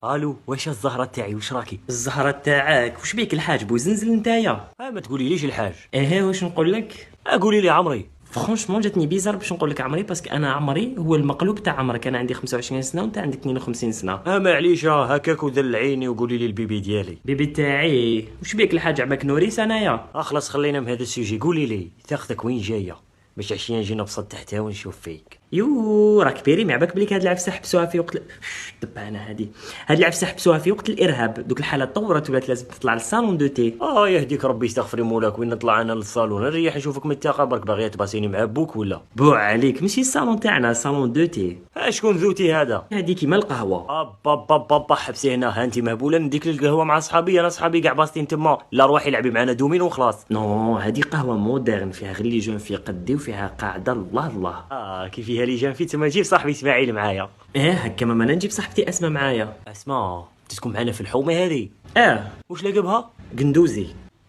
الو، واش الزهره تاعي؟ واش راكي؟ الزهرة تاعك وش بيك الحاج بوزنزل نتايا؟ ما تقولي ليش الحاج. واش نقول لك؟ قولي لي عمري. فرونشمون جاتني بيزار باش نقول لك عمري، باسكو انا عمري هو المقلوب تاع عمرك. انا عندي 25 سنه وانت عندك 52 سنه. معليش، هكاك ودلعيني وقولي لي البيبي ديالي. بيبي تاعي وش بيك الحاج عباك نوريس انايا؟ خلاص خلينا من هذا السوجي. قولي لي ثقتك وين جايه باش عشيه نجي نبسط تحتها ونشوف فيك. يو راك بيري ما عباك بليك هاد العفسه حبسوها في وقت دبانه هاد العفسه حبسوها في وقت الارهاب. دوك الحاله طورت ولات لازم تطلع للصالون دو تي. يهديك ربي، يستغفري مولاك. وين نطلع انا للصالون نريح نشوفك متاقه؟ برك باغيه تباسيني مع بوك ولا؟ بوع عليك، ماشي الصالون تاعنا، الصالون دو تي. شكون ذوتي هذا؟ هادي كيما القهوه. بابا حبسي هنا. ها انت مهبوله نديك للقهوه مع صحابي؟ انا صحابي كاع باسطين تما. لا روحي لعبي معنا دومين وخلاص. نو هادي قهوه مودرن فيها غير لي جون في قدي وفيها قاعده الله الله. كي فيها لي جان في تما. جيب صاحبي اسماعيل معايا. هكا ما انا نجيب صاحبتي اسماء معايا. اسمع، تسكن معنا في الحومه هذه؟ اه واش لاقبها؟ قندوزي.